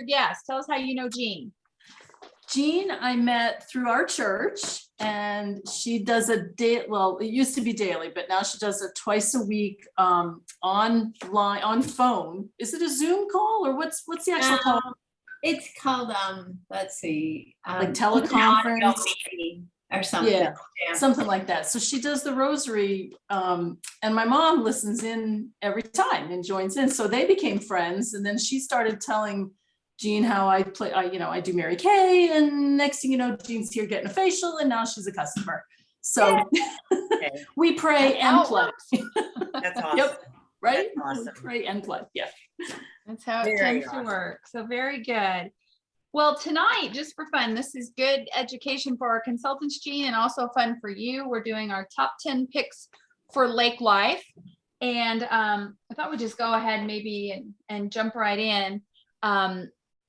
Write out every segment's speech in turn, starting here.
guest. Tell us how you know Jean. Jean, I met through our church, and she does a day. Well, it used to be daily, but now she does it twice a week, online, on phone. Is it a Zoom call, or what's the actual call? It's called let's see, like teleconference or something. Yeah, something like that. So she does the rosary, and my mom listens in every time and joins in. So they became friends, and then she started telling Jean how I play. I do Mary Kay, and next thing you know, Jean's here getting a facial, and now she's a customer. So we pray and play. That's awesome. Yep. Right? That's awesome. Pray and play. Yeah. That's how it tends to work. So very good. Well, tonight, just for fun, this is good education for our consultants, Jean, and also fun for you. We're doing our top 10 picks for Lake Life. And I thought we'd just go ahead maybe and jump right in.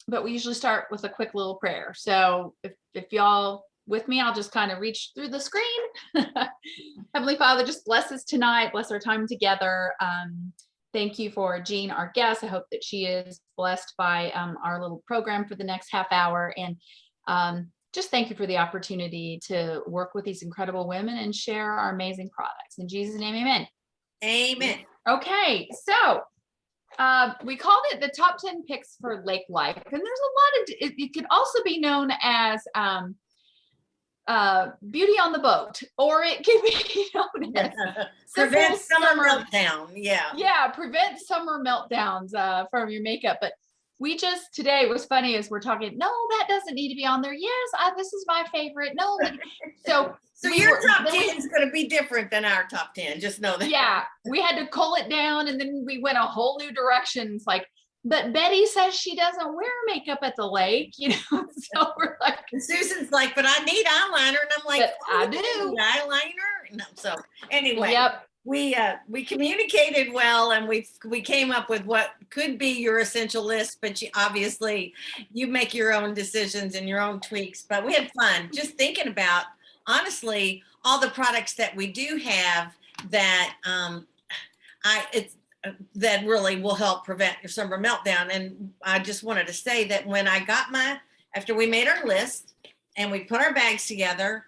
But we usually start with a quick little prayer. So if y'all with me, I'll just kind of reach through the screen. Heavenly Father, just bless us tonight, bless our time together. Thank you for Jean, our guest. I hope that she is blessed by our little program for the next half hour. And just thank you for the opportunity to work with these incredible women and share our amazing products. In Jesus' name, amen. Amen. Okay, so we called it the top 10 picks for Lake Life. And there's a lot of, it could also be known as beauty on the boat, or it could be known as prevent summer meltdown. Yeah, prevent summer meltdowns from your makeup. But we just today was funny as we're talking, no, that doesn't need to be on there. Yes, this is my favorite. No, so your top 10 is going to be different than our top 10, just know that. Yeah, we had to cull it down, and then we went a whole new direction. It's like, but Betty says she doesn't wear makeup at the lake, so we're like, and Susan's like, but I need eyeliner, and I'm like, I do eyeliner. No, so anyway, yep. We communicated well, and we came up with what could be your essential list, but obviously you make your own decisions and your own tweaks. But we had fun just thinking about, honestly, all the products that we do have that that really will help prevent your summer meltdown. And I just wanted to say that when I got after we made our list and we put our bags together,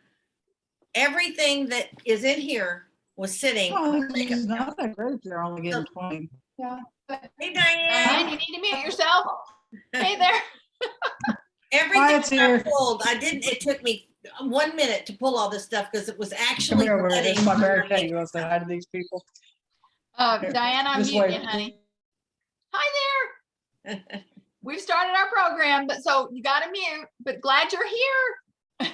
everything that is in here was sitting. It's not that great. You're only getting 20. Yeah. Hey, Diane. You need to mute yourself. Hey there. Everything I pulled, it took me 1 minute to pull all this stuff because it was actually It's my Mary Kay. You want to say hi to these people? Diana, I'm muting you, honey. Hi there. We've started our program, but so you got to mute, but glad you're here.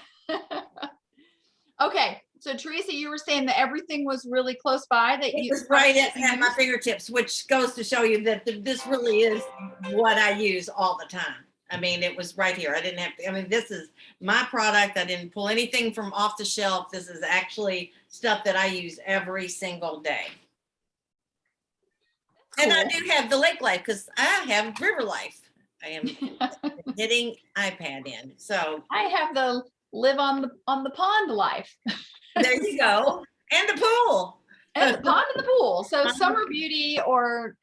Okay. So Teresa, you were saying that everything was really close by, that it was right at my fingertips, which goes to show you that this really is what I use all the time. I mean, it was right here. I didn't have to, this is my product. I didn't pull anything from off the shelf. This is actually stuff that I use every single day. Cool. And I do have the Lake Life because I have River Life. I am hitting iPad in. So I have the live on the pond life. There you go. And the pool. And the pond and the pool. So summer beauty, or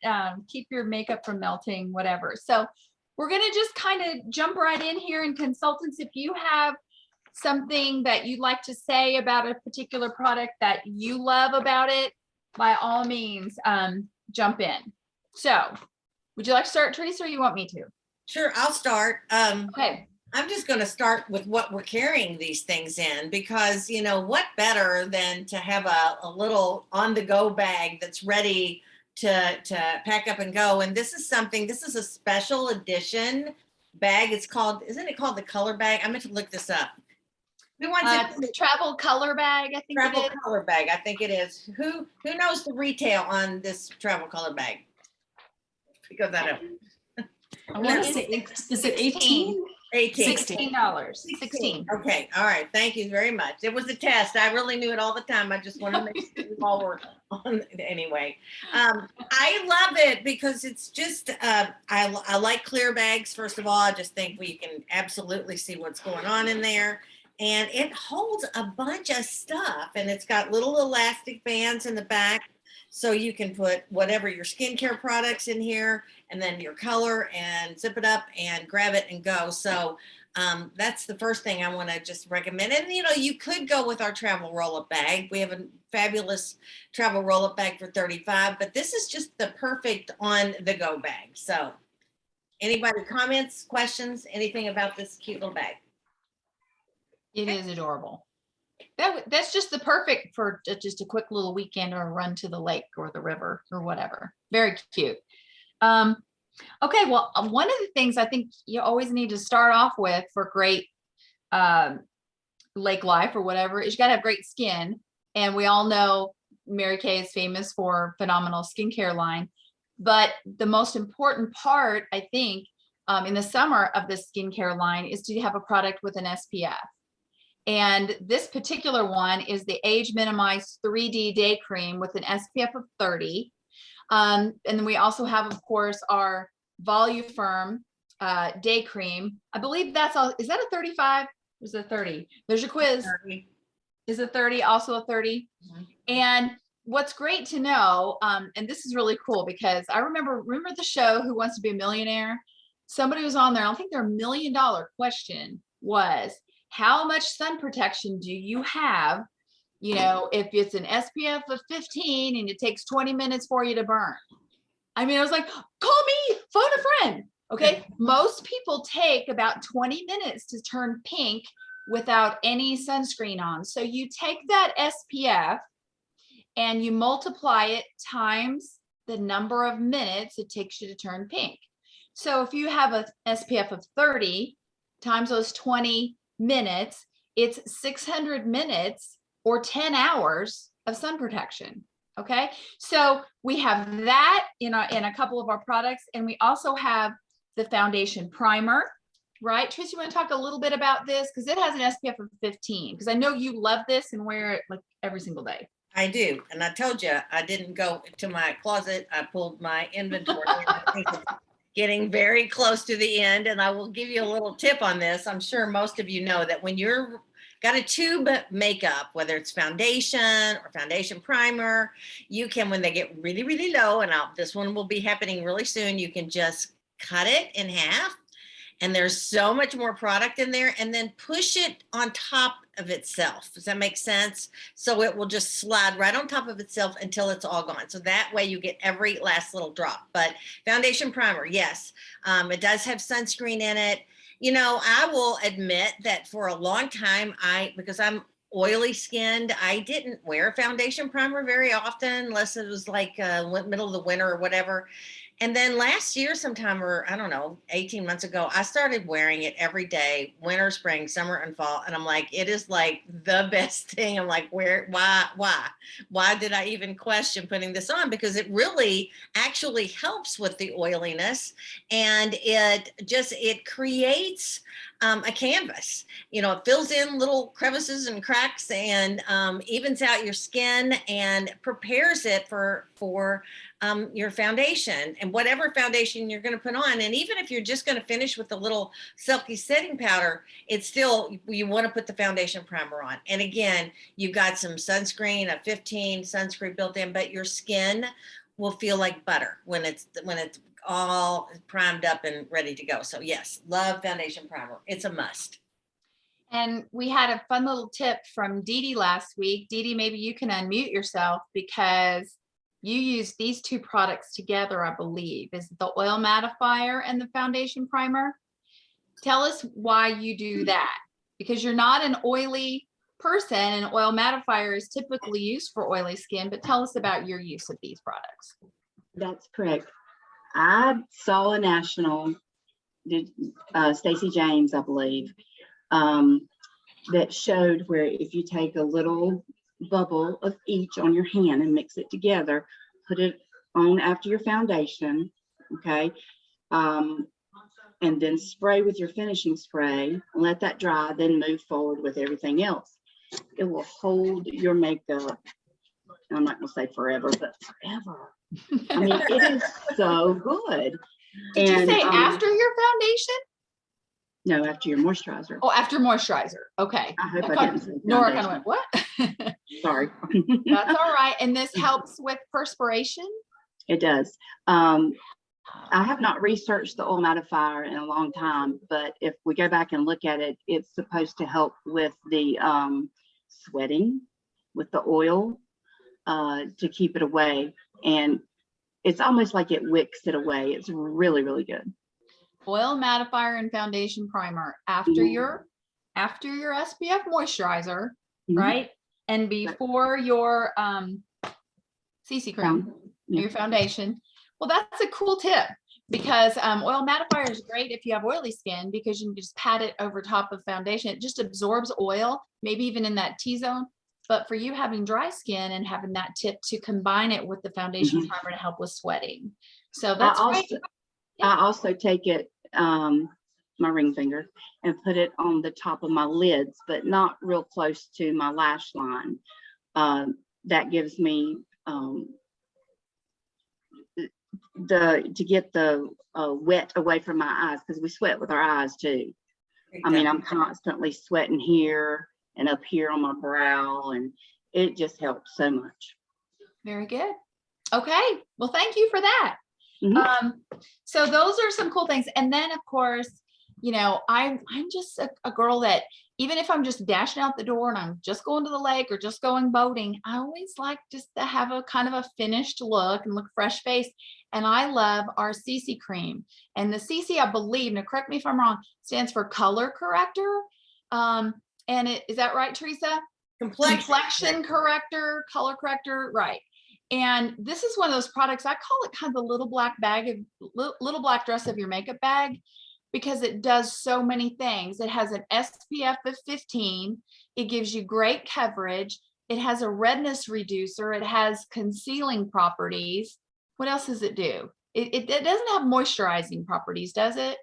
keep your makeup from melting, whatever. So we're going to just kind of jump right in here. And consultants, if you have something that you'd like to say about a particular product that you love about it, by all means, jump in. So would you like to start, Teresa, or you want me to? Sure, I'll start. Okay. I'm just going to start with what we're carrying these things in, because, what better than to have a little on-the-go bag that's ready to pack up and go. And this is a special edition bag. Isn't it called the color bag? I meant to look this up. Who wants it? Travel color bag, I think travel it is. Color bag, I think it is. Who knows the retail on this travel color bag? Because I don't. I want to say, is it 18? $16. 16. Okay. All right. Thank you very much. It was a test. I really knew it all the time. I just wanted to make sure you all were on it anyway. I love it because it's just, I like clear bags. First of all, I just think we can absolutely see what's going on in there. And it holds a bunch of stuff, and it's got little elastic bands in the back So you can put whatever your skincare products in here and then your color and zip it up and grab it and go. So that's the first thing I want to just recommend. And, you know, you could go with our travel roll-up bag. We have a fabulous travel roll-up bag for $35, but this is just the perfect on-the-go bag. So anybody comments, questions, anything about this cute little bag? It is adorable. That's just the perfect for just a quick little weekend or a run to the lake or the river or whatever. Very cute. Okay, well, one of the things I think you always need to start off with for great lake life or whatever is you got to have great skin. And we all know Mary Kay is famous for phenomenal skincare line. But the most important part, I think, in the summer of the skincare line is to have a product with an SPF. And this particular one is the Age Minimized 3D Day Cream with an SPF of 30. And then we also have, of course, our Voluform Day Cream. I believe that's all. Is that a 35? Is it 30? There's your quiz. 30. Is it 30? Also a 30? Mhm. And what's great to know, and this is really cool because I remember the show Who Wants to Be a Millionaire? Somebody was on there. I don't think their $1 million question was, how much sun protection do you have? You know, if it's an SPF of 15 and it takes 20 minutes for you to burn. I mean, I was like, call me, phone a friend. Okay. Most people take about 20 minutes to turn pink without any sunscreen on. So you take that SPF and you multiply it times the number of minutes it takes you to turn pink. So if you have a SPF of 30 times those 20 minutes, it's 600 minutes or 10 hours of sun protection. Okay. So we have that in a couple of our products. And we also have the foundation primer, right? Trish, you want to talk a little bit about this? Because it has an SPF of 15, because I know you love this and wear it like every single day. I do. And I told you, I didn't go to my closet. I pulled my inventory. I think it's getting very close to the end. And I will give you a little tip on this. I'm sure most of you know that when you're got a tube makeup, whether it's foundation or foundation primer, you can, when they get really, really low, and this one will be happening really soon, you can just cut it in half. And there's so much more product in there, and then push it on top of itself. Does that make sense? So it will just slide right on top of itself until it's all gone. So that way you get every last little drop. But foundation primer, yes, it does have sunscreen in it. You know, I will admit that for a long time, because I'm oily skinned, I didn't wear foundation primer very often, unless it was like middle of the winter or whatever. And then last year sometime, or I don't know, 18 months ago, I started wearing it every day, winter, spring, summer, and fall. And I'm like, it is like the best thing. I'm like, why did I even question putting this on? Because it really actually helps with the oiliness. And it creates a canvas, you know, it fills in little crevices and cracks and evens out your skin and prepares it for your foundation and whatever foundation you're going to put on. And even if you're just going to finish with a little silky setting powder, it's still, you want to put the foundation primer on. And again, you've got some sunscreen, a 15 sunscreen built in, but your skin will feel like butter when it's all primed up and ready to go. So yes, love foundation primer. It's a must. And we had a fun little tip from Dee Dee last week. Dee Dee, maybe you can unmute yourself, because you use these two products together, I believe. Is the oil mattifier and the foundation primer? Tell us why you do that, because you're not an oily person and oil mattifier is typically used for oily skin, but tell us about your use of these products. That's correct. I saw a national, Stacey James, I believe, that showed where if you take a little bubble of each on your hand and mix it together, put it on after your foundation, okay, and then spray with your finishing spray, let that dry, then move forward with everything else. It will hold your makeup, I'm not gonna say forever, but forever. I mean, it is so good. Did you say after your foundation? No, after your moisturizer. Oh, after moisturizer. Okay. I hope I I caught- didn't say Nora kind of foundation. went, what? Sorry. That's all right. And this helps with perspiration? It does. I have not researched the oil mattifier in a long time, but if we go back and look at it, it's supposed to help with the sweating with the oil to keep it away. And it's almost like it wicks it away. It's really, really good. Oil mattifier and foundation primer after Mhm. your SPF moisturizer, Mhm. right? And before your CC cream, Yeah. your foundation. Well, that's a cool tip because oil mattifier is great if you have oily skin because you can just pat it over top of foundation. It just absorbs oil, maybe even in that T-zone. But for you having dry skin and having that tip to combine it with the foundation Mhm. primer to help with sweating. So that's great. I also take it, my ring finger, and put it on the top of my lids, but not real close to my lash line. That gives me to get the wet away from my eyes, because we sweat with our eyes too. I mean, I'm constantly sweating here and up here on my brow, and it just helps so much. Very good. Okay. Well, thank you for that. Mhm. So those are some cool things. And then of course, you know, I'm just a girl that even if I'm just dashing out the door and I'm just going to the lake or just going boating, I always like just to have a kind of a finished look and look fresh face. And I love our CC cream. And the CC, I believe, now correct me if I'm wrong, stands for color corrector. And is that right, Teresa? Complexion corrector, color corrector, right. And this is one of those products, I call it kind of the little black bag of little black dress of your makeup bag, because it does so many things. It has an SPF of 15. It gives you great coverage. It has a redness reducer. It has concealing properties. What else does it do? It doesn't have moisturizing properties, does it?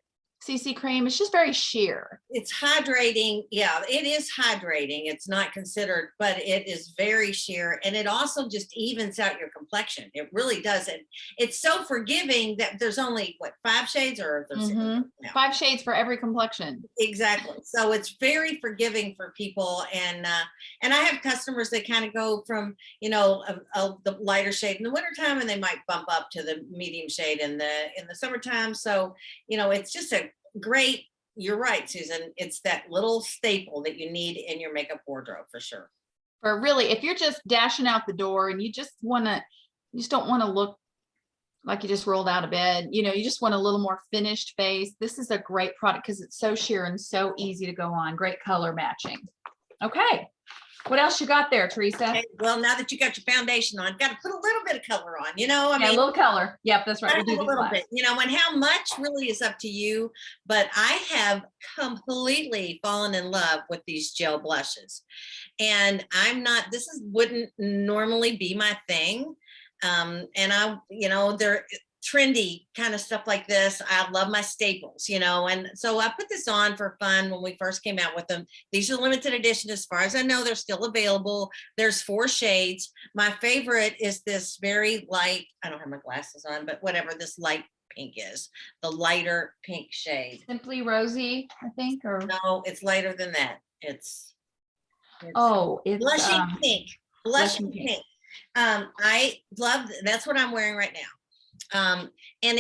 CC cream, it's just very sheer. It's hydrating. Yeah, it is hydrating. It's not considered, but it is very sheer. And it also just evens out your complexion. It really does. And it's so forgiving that there's only, what, 5 shades or there's Mhm. 5 shades for every complexion. Exactly. So it's very forgiving for people. And I have customers that kind of go from, you know, the lighter shade in the wintertime, and they might bump up to the medium shade in the summertime. So, you know, it's just a great, you're right, Susan. It's that little staple that you need in your makeup wardrobe for sure. Or really, if you're just dashing out the door and you just don't want to look like you just rolled out of bed, you know, you just want a little more finished face. This is a great product because it's so sheer and so easy to go on. Great color matching. Okay. What else you got there, Teresa? Okay, well, now that you got your foundation on, got to put a little bit of color on, you know, I Yeah, mean, a little color. Yep, that's right. We'll do a this little last. bit, you know, and how much really is up to you. But I have completely fallen in love with these gel blushes, and wouldn't normally be my thing. And I, you know, they're trendy kind of stuff like this. I love my staples, you know, and so I put this on for fun when we first came out with them. These are limited edition. As far as I know, they're still available. There's 4 shades. My favorite is this very light, I don't have my glasses on, but whatever this light pink is, the lighter pink shade. Simply Rosy, I think, or No, it's lighter than that. It's it's blushing pink. Blushing blushing pink. pink. I love, that's what I'm wearing right now. And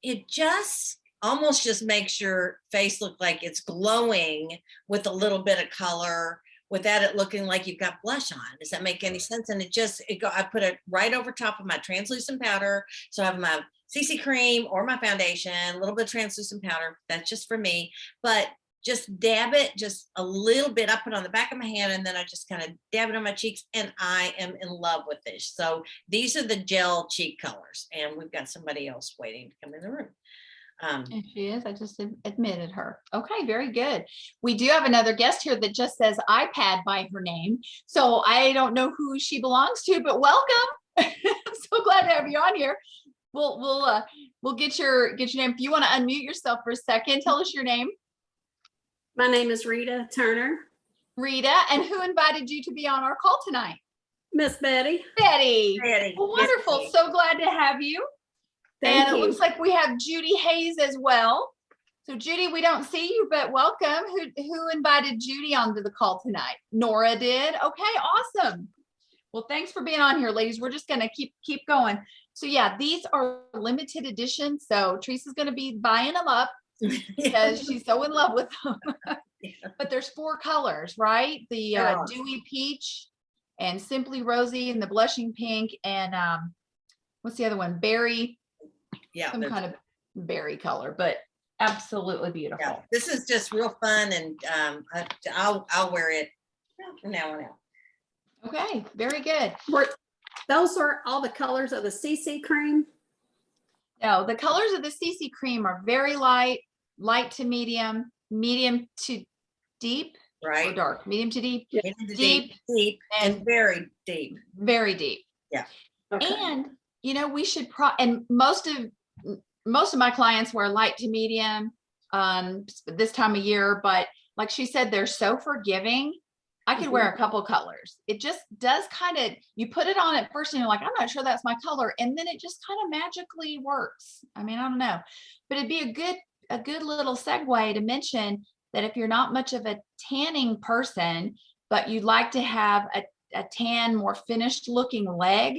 it just almost just makes your face look like it's glowing with a little bit of color without it looking like you've got blush on. Does that make any sense? And I put it right over top of my translucent powder. So I have my CC cream or my foundation, a little bit of translucent powder. That's just for me, but just dab it just a little bit. I put it on the back of my hand, and then I just kind of dab it on my cheeks, and I am in love with this. So these are the gel cheek colors, and we've got somebody else waiting to come in the room. And she is. I just admitted her. Okay, very good. We do have another guest here that just says iPad by her name. So I don't know who she belongs to, but welcome. So glad to have you on here. We'll get your name. If you want to unmute yourself for a second, tell us your name. My name is Rita Turner. Rita, and who invited you to be on our call tonight? Miss Betty. Betty. Betty. Well, wonderful. So glad to have you. Thank and you. It looks like we have Judy Hayes as well. So Judy, we don't see you, but welcome. Who invited Judy onto the call tonight? Nora did. Okay, awesome. Well, thanks for being on here, ladies. We're just gonna keep going. So yeah, these are limited edition. So Teresa's gonna be buying them up because she's so in love with them. But there's 4 colors, right? The dewy peach and simply rosy and the blushing pink and what's the other one? Berry. Yeah, Some kind of berry color, but absolutely beautiful. yeah. This is just real fun, and I'll wear it from now on out. Okay, very good. Those are all the colors of the CC cream. Now, the colors of the CC cream are very light, light to medium, medium to deep, or Right? dark, medium to deep, Deep, deep, and very deep. very deep. Okay. And you know, we should and most of my clients wear light to medium this time of year, but like she said, they're so forgiving. I could wear a couple colors. It just does kind of, you put it on at first and you're like, I'm not sure that's my color. And then it just kind of magically works. I mean, I don't know, but it'd be a good little segue to mention that if you're not much of a tanning person, but you'd like to have a tan, more finished looking leg,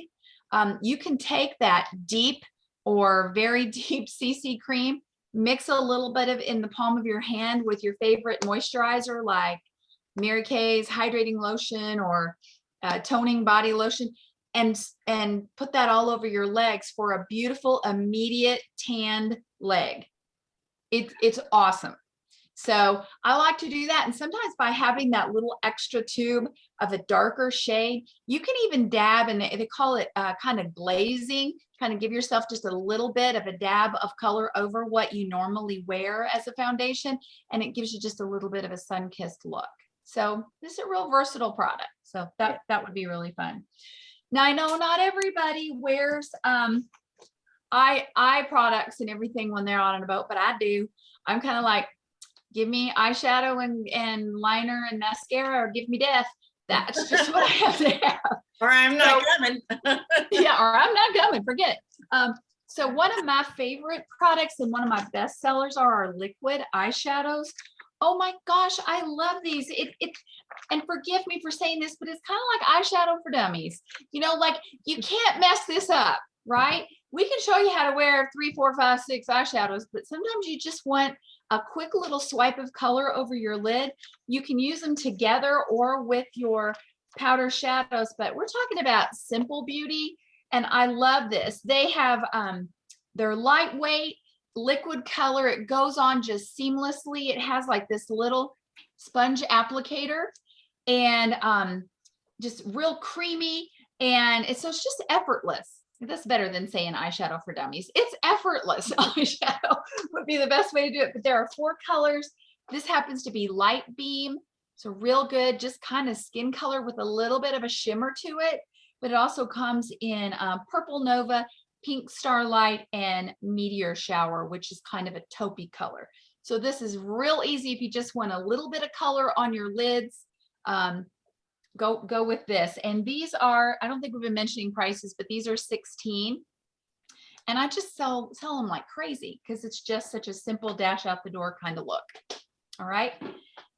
you can take that deep or very deep CC cream, mix a little bit of in the palm of your hand with your favorite moisturizer like Mary Kay's hydrating lotion or toning body lotion, and put that all over your legs for a beautiful immediate tanned leg. It's awesome. So I like to do that. And sometimes by having that little extra tube of a darker shade, you can even dab, and they call it kind of glazing, kind of give yourself just a little bit of a dab of color over what you normally wear as a foundation. And it gives you just a little bit of a sun-kissed look. So this is a real versatile product. So that would be really fun. Now I know not everybody wears eye products and everything when they're out on a boat, but I do. I'm kind of like, give me eyeshadow and liner and mascara, or give me death. That's just what I have to have. Or I'm not coming. Yeah, or I'm not coming. Forget it. So one of my favorite products and one of my best sellers are our liquid eyeshadows. Oh my gosh, I love these. And forgive me for saying this, but it's kind of like eyeshadow for dummies. You know, like you can't mess this up, right? We can show you how to wear 3, 4, 5, 6 eyeshadows, but sometimes you just want a quick little swipe of color over your lid. You can use them together or with your powder shadows, but we're talking about simple beauty. And I love this. They have, they're lightweight, liquid color. It goes on just seamlessly. It has like this little sponge applicator and just real creamy. And it's just effortless. That's better than saying eyeshadow for dummies. It's effortless. Eyeshadow would be the best way to do it. But there are 4 colors. This happens to be light beam. So real good, just kind of skin color with a little bit of a shimmer to it. But it also comes in purple nova, pink starlight, and meteor shower, which is kind of a taupey color. So this is real easy if you just want a little bit of color on your lids. Go with this. And these are, I don't think we've been mentioning prices, but these are $16. And I just sell them like crazy because it's just such a simple dash out the door kind of look. All right.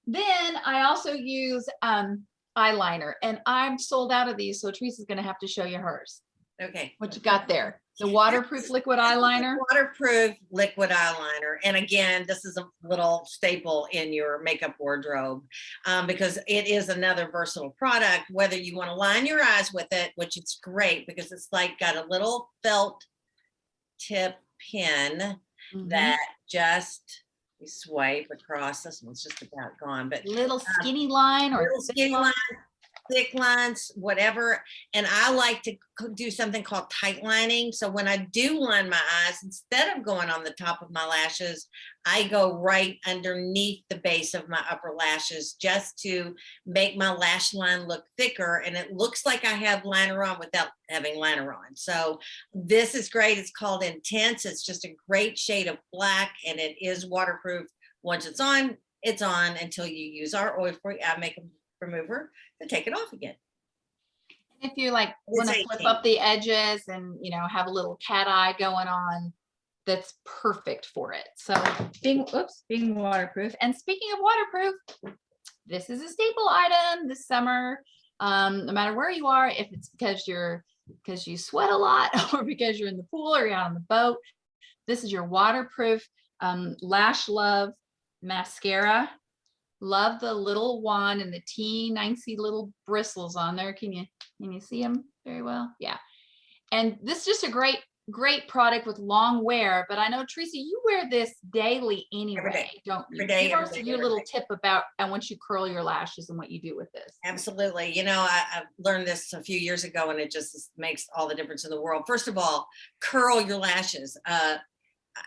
Then I also use eyeliner, and I'm sold out of these. So Teresa's going to have to show you hers. Okay. What you got there? The waterproof liquid eyeliner. Waterproof liquid eyeliner. And again, this is a little staple in your makeup wardrobe because it is another versatile product, whether you want to line your eyes with it, which it's great because it's like got a little felt tip pin that just you swipe across. This one's just about gone, but little skinny line or little skinny line, thick lines, whatever. And I like to do something called tight lining. So when I do line my eyes, instead of going on the top of my lashes, I go right underneath the base of my upper lashes just to make my lash line look thicker. And it looks like I have liner on without having liner on. So this is great. It's called Intense. It's just a great shade of black, and it is waterproof. Once it's on until you use our oil-free eye makeup remover to take it off again. If you like want to flip up the edges and have a little cat eye going on, that's perfect for it. So being waterproof. And speaking of waterproof, this is a staple item this summer. No matter where you are, if it's because you sweat a lot or because you're in the pool or you're out on the boat, this is your waterproof Lash Love mascara. Love the little wand and the teensy little bristles on there. Can you see them very well? Yeah. And this is just a great product with long wear, but I know Teresa, you wear this daily anyway, don't you? Every day, Give every us day, your every little day. tip about and once you curl your lashes and what you do with this. Absolutely. You know, I learned this a few years ago and it just makes all the difference in the world. First of all, curl your lashes.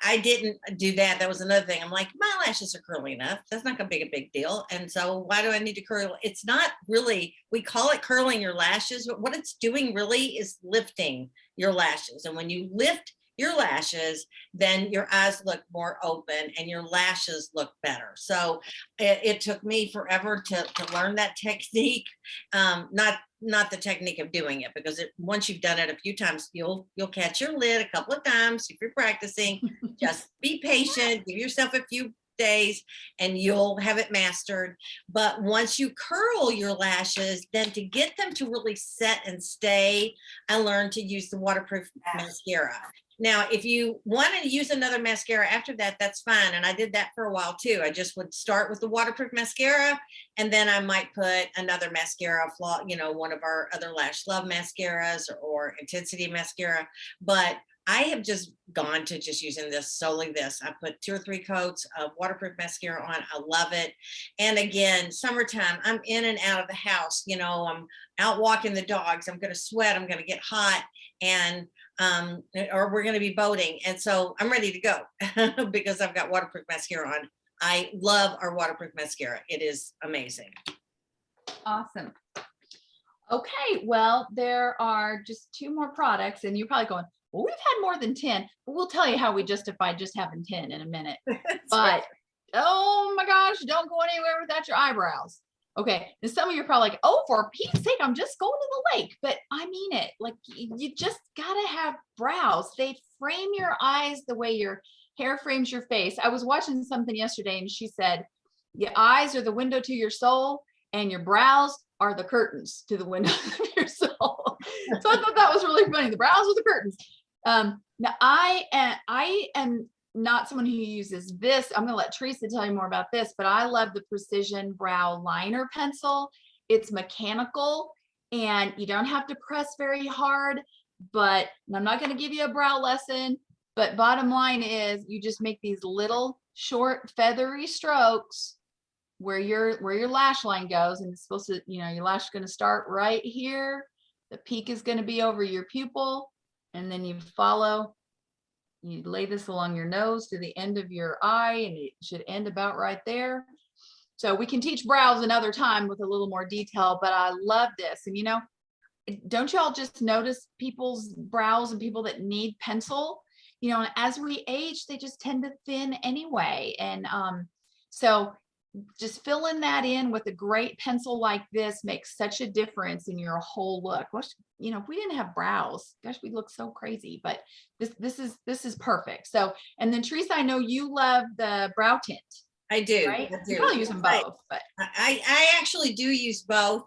I didn't do that. That was another thing. I'm like, my lashes are curly enough. That's not gonna be a big deal. And so why do I need to curl? It's not really, we call it curling your lashes, but what it's doing really is lifting your lashes. And when you lift your lashes, then your eyes look more open and your lashes look better. So it took me forever to learn that technique. Not the technique of doing it, because once you've done it a few times, you'll catch your lid a couple of times if you're practicing. Just be patient, give yourself a few days and you'll have it mastered. But once you curl your lashes, then to get them to really set and stay, I learned to use the waterproof mascara. Now, if you want to use another mascara after that, that's fine. And I did that for a while too. I just would start with the waterproof mascara and then I might put another mascara, one of our other Lash Love mascaras or Intensity mascara. But I have just gone to just using solely this. I put 2 or 3 coats of waterproof mascara on. I love it. And again, summertime, I'm in and out of the house. I'm out walking the dogs. I'm going to sweat. I'm going to get hot. And or we're going to be boating. And so I'm ready to go because I've got waterproof mascara on. I love our waterproof mascara. It is amazing. Awesome. Okay, well, there are just 2 more products and you're probably going, well, we've had more than 10, but we'll tell you how we justify just having 10 in a minute. But right. Oh my gosh, don't go anywhere without your eyebrows. Okay, and some of you are probably like, oh, for Pete's sake, I'm just going to the lake. But I mean it, like you just gotta have brows. They frame your eyes the way your hair frames your face. I was watching something yesterday and she said, your eyes are the window to your soul and your brows are the curtains to the window of your soul. So I thought that was really funny. The brows are the curtains. Now I am not someone who uses this. I'm going to let Teresa tell you more about this, but I love the Precision Brow Liner Pencil. It's mechanical and you don't have to press very hard, but I'm not going to give you a brow lesson, but bottom line is you just make these little short feathery strokes where your lash line goes, and it's supposed to, your lash is going to start right here. The peak is going to be over your pupil, and then you lay this along your nose to the end of your eye, and it should end about right there. So we can teach brows another time with a little more detail, but I love this. And don't y'all just notice people's brows and people that need pencil, as we age, they just tend to thin anyway. And so just filling that in with a great pencil like this makes such a difference in your whole look. If we didn't have brows, gosh, we'd look so crazy, but this is perfect. So, and then Teresa, I know you love the brow tint. I do. Right? I do. You probably use them both, but I actually do use both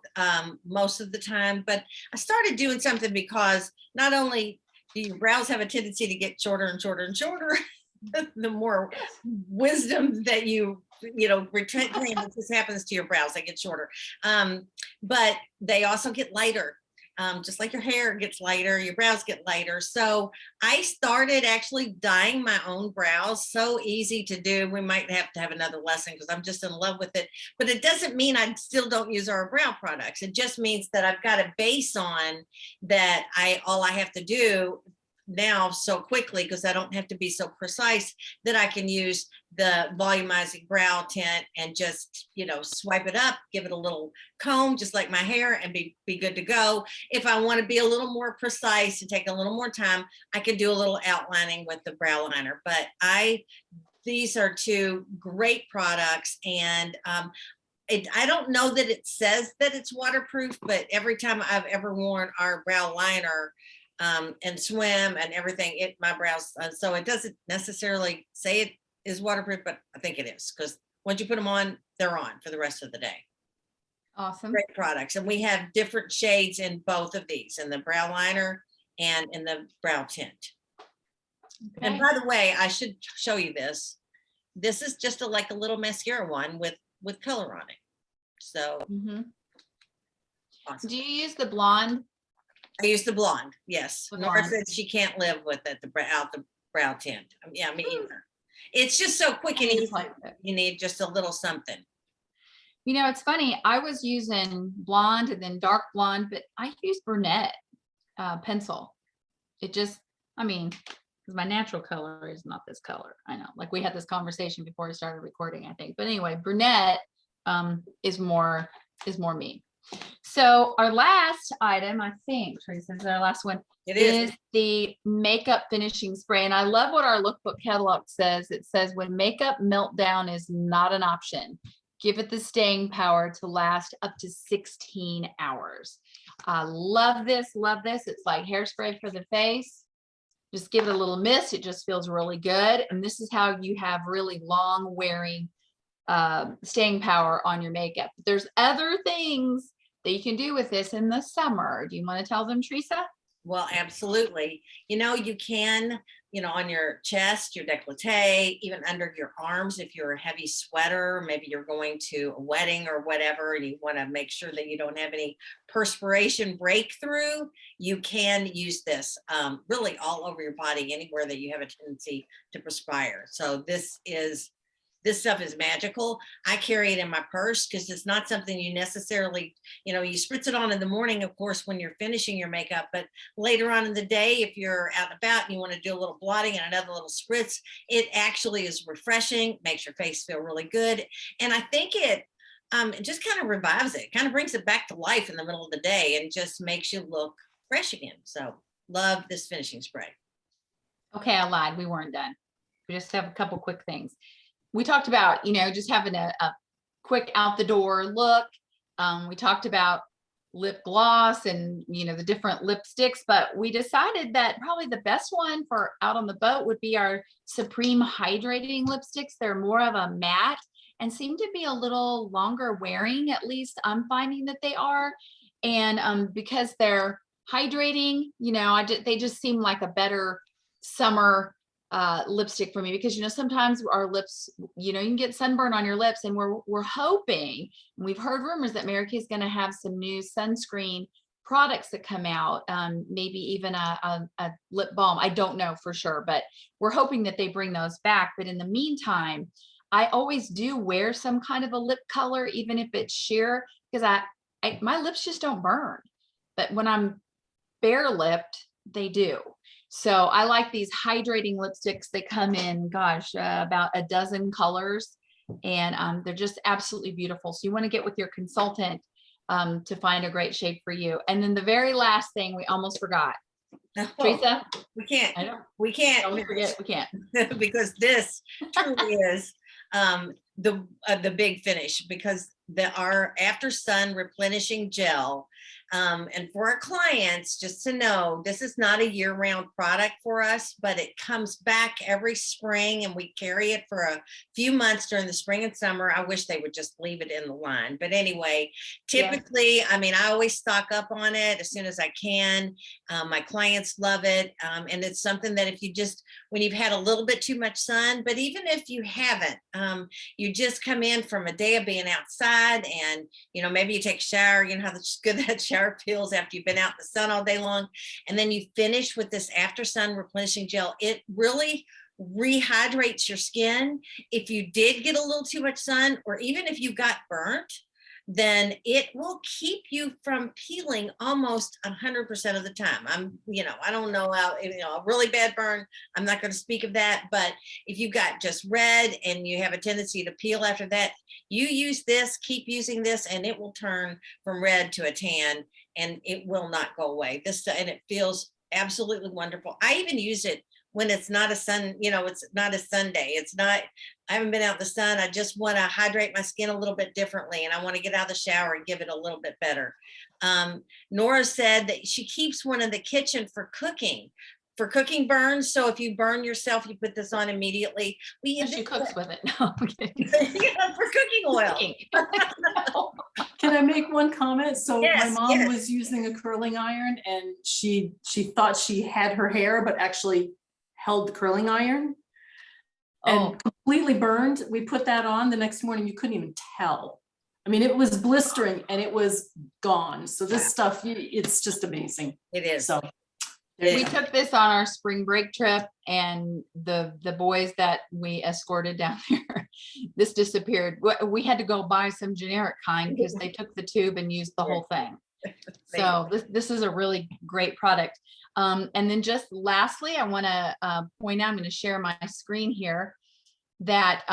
most of the time, but I started doing something because not only do your brows have a tendency to get shorter and shorter and shorter, the more wisdom that you retrain, this happens to your brows, they get shorter. But they also get lighter. Just like your hair gets lighter, your brows get lighter. So I started actually dyeing my own brows. So easy to do. We might have to have another lesson because I'm just in love with it. But it doesn't mean I still don't use our brow products. It just means that I've got a base on that all I have to do now so quickly, because I don't have to be so precise, that I can use the volumizing brow tint and just swipe it up, give it a little comb just like my hair, and be good to go. If I want to be a little more precise and take a little more time, I can do a little outlining with the brow liner. But these are 2 great products, and I don't know that it says that it's waterproof, but every time I've ever worn our brow liner, and swim and everything. My brows, so it doesn't necessarily say it is waterproof, but I think it is, because once you put them on, they're on for the rest of the day. Awesome. Great products. And we have different shades in both of these, in the brow liner and in the brow tint. And Okay. by the way, I should show you this. This is just like a little mascara one with color on it. So Mhm. awesome. Do you use the blonde? I use the blonde. Yes. The Nora blonde. said she can't live with it, the brow tint. Yeah, me Hmm. either. It's just so quick I and need to easy. play with it. You need just a little something. You know, it's funny. I was using blonde and then dark blonde, but I use brunette pencil. It just, I mean, because my natural color is not this color. I know, like we had this conversation before we started recording, I think. But anyway, brunette is more me. So our last item, I think, Teresa, is our last one, It is. is the makeup finishing spray. And I love what our lookbook catalog says. It says when makeup meltdown is not an option, give it the staying power to last up to 16 hours. I love this, love this. It's like hairspray for the face. Just give it a little mist. It just feels really good. And this is how you have really long wearing staying power on your makeup. There's other things that you can do with this in the summer. Do you want to tell them, Teresa? Well, absolutely. You can, on your chest, your décolleté, even under your arms, if you're a heavy sweater, maybe you're going to a wedding or whatever, and you want to make sure that you don't have any perspiration breakthrough, you can use this really all over your body, anywhere that you have a tendency to perspire. So this stuff is magical. I carry it in my purse because it's not something you necessarily, you spritz it on in the morning, of course, when you're finishing your makeup, but later on in the day, if you're out and about and you want to do a little blotting and another little spritz, it actually is refreshing, makes your face feel really good. And I think it just kind of revives it, kind of brings it back to life in the middle of the day and just makes you look fresh again. So love this finishing spray. Okay, I lied. We weren't done. We just have a couple quick things. We talked about, just having a quick out the door look. We talked about lip gloss and, the different lipsticks, but we decided that probably the best one for out on the boat would be our Supreme Hydrating lipsticks. They're more of a matte and seem to be a little longer wearing, at least I'm finding that they are. And because they're hydrating, they just seem like a better summer lipstick for me, because sometimes our lips, you can get sunburn on your lips, and we're hoping, and we've heard rumors that Mary Kay is going to have some new sunscreen products that come out, maybe even a lip balm. I don't know for sure, but we're hoping that they bring those back. But in the meantime, I always do wear some kind of a lip color, even if it's sheer, because my lips just don't burn. But when I'm bare lipped, they do. So I like these hydrating lipsticks. They come in, about a dozen colors, and they're just absolutely beautiful. So you want to get with your consultant to find a great shade for you. And then the very last thing we almost forgot. Teresa? We can't. I know. We can't. Don't forget, we can't. Because this truly is the big finish, because our after sun replenishing gel, and for our clients, just to know, this is not a year-round product for us, but it comes back every spring, and we carry it for a few months during the spring and summer. I wish they would just leave it in the line, but anyway, typically, I always stock up on it as soon as I can. My clients love it, and it's something that when you've had a little bit too much sun, but even if you haven't, you just come in from a day of being outside, and maybe you take a shower, how good that shower feels after you've been out in the sun all day long, and then you finish with this after sun replenishing gel. It really rehydrates your skin. If you did get a little too much sun, or even if you got burnt, then it will keep you from peeling almost 100% of the time. I don't know how, a really bad burn, I'm not going to speak of that, but if you've got just red and you have a tendency to peel after that, you use this, keep using this, and it will turn from red to a tan, and it will not go away. And it feels absolutely wonderful. I even use it when it's not a sun, it's not a Sunday. It's not, I haven't been out in the sun. I just want to hydrate my skin a little bit differently, and I want to get out of the shower and give it a little bit better. Nora said that she keeps one in the kitchen for cooking burns. So if you burn yourself, you put this on immediately. She cooks with it. No, I'm kidding. Yeah, for cooking oil. Cooking. Can I make one comment? So my Yes, mom yes. was using a curling iron, and she thought she had her hair, but actually held the curling iron Oh. and completely burned. We put that on the next morning. You couldn't even tell. I mean, it was blistering and it was gone. So this stuff, it's just amazing. It is. So there We you go. took this on our spring break trip, and the boys that we escorted down there, this disappeared. We had to go buy some generic kind because they took the tube and used the whole thing. So this is a really great product. And then just lastly, I want to point out, I'm going to share my screen here, that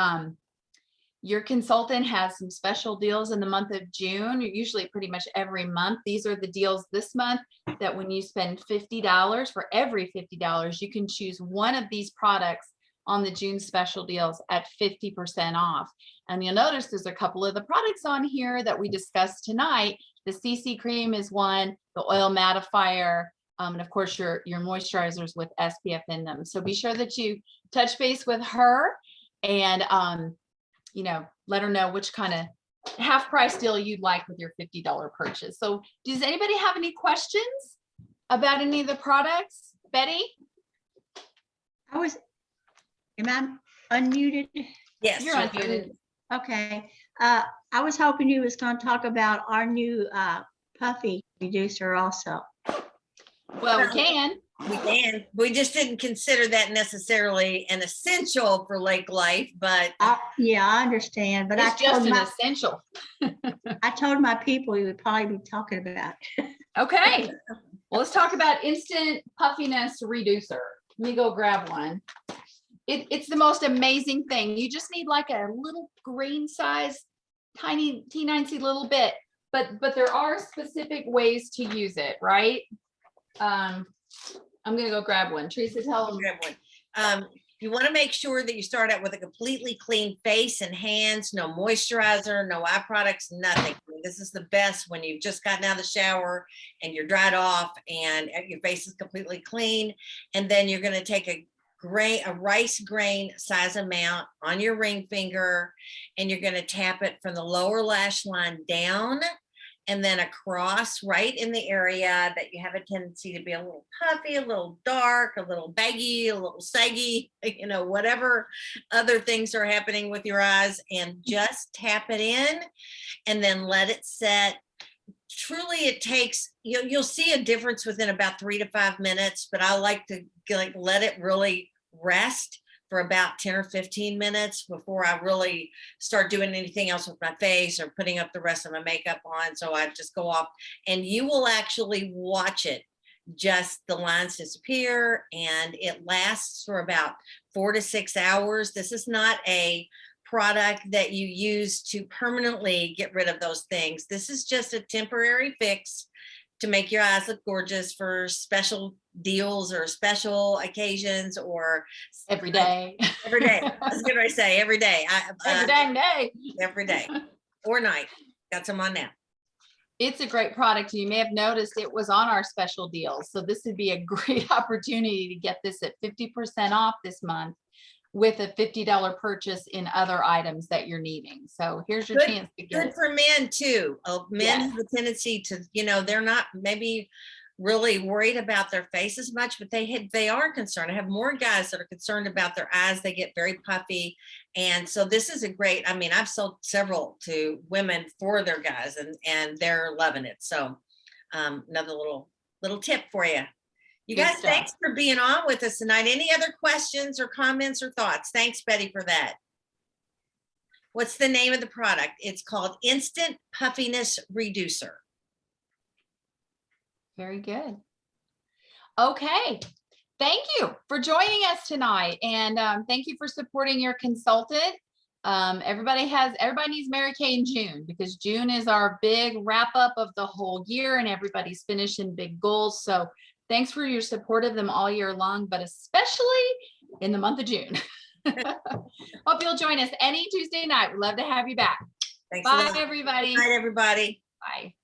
your consultant has some special deals in the month of June, usually pretty much every month. These are the deals this month that when you spend $50, for every $50, you can choose one of these products on the June special deals at 50% off. And you'll notice there's a couple of the products on here that we discussed tonight. The CC cream is one, the oil mattifier, and of course your moisturizers with SPF in them. So be sure that you touch base with her and let her know which kind of half price deal you'd like with your $50 purchase. So does anybody have any questions about any of the products? Betty? Am I unmuted? Yes. You're unmuted. Okay. I was hoping you was going to talk about our new puffy reducer also. Well, we can. We can. We just didn't consider that necessarily an essential for lake life, but Yeah, I understand, but It's just an essential. I told my people we would probably be talking about. Okay. Well, let's talk about instant puffiness reducer. Let me go grab one. It's the most amazing thing. You just need like a little green size, tiny T9C little bit, but there are specific ways to use it, right? I'm gonna go grab one. Teresa, tell them. grab one. You want to make sure that you start out with a completely clean face and hands, no moisturizer, no eye products, nothing. I mean, this is the best when you've just gotten out of the shower and you're dried off and your face is completely clean. And then you're going to take a rice grain size amount on your ring finger, and you're going to tap it from the lower lash line down and then across right in the area that you have a tendency to be a little puffy, a little dark, a little baggy, a little saggy, whatever other things are happening with your eyes, and just tap it in and then let it set. Truly, it takes, you'll see a difference within about 3 to 5 minutes, but I like to let it really rest for about 10 or 15 minutes before I really start doing anything else with my face or putting up the rest of my makeup on. So I just go off, and you will actually watch it. Just the lines disappear, and it lasts for about 4 to 6 hours. This is not a product that you use to permanently get rid of those things. This is just a temporary fix to make your eyes look gorgeous for special deals or special occasions, or Every day. every day. That's what I say, every day. Every dang day. Every day or night. Got some on now. It's a great product. You may have noticed it was on our special deals. So this would be a great opportunity to get this at 50% off this month with a $50 purchase in other items that you're needing. So here's your chance to get Good it. for men too. Men Yes. have a tendency to, they're not maybe really worried about their face as much, but they are concerned. I have more guys that are concerned about their eyes. They get very puffy. And so this is a great, I've sold several to women for their guys, and they're loving it. So another little tip for you. You Good guys, stuff. thanks for being on with us tonight. Any other questions or comments or thoughts? Thanks, Betty, for that. What's the name of the product? It's called Instant Puffiness Reducer. Very good. Okay. Thank you for joining us tonight. And thank you for supporting your consultant. Everybody needs Mary Kay in June, because June is our big wrap up of the whole year and everybody's finishing big goals. So Thanks for your support of them all year long, but especially in the month of June. Hope you'll join us any Tuesday night. We'd love to have you back. Thanks a Bye, lot. everybody. Good night, everybody. Bye.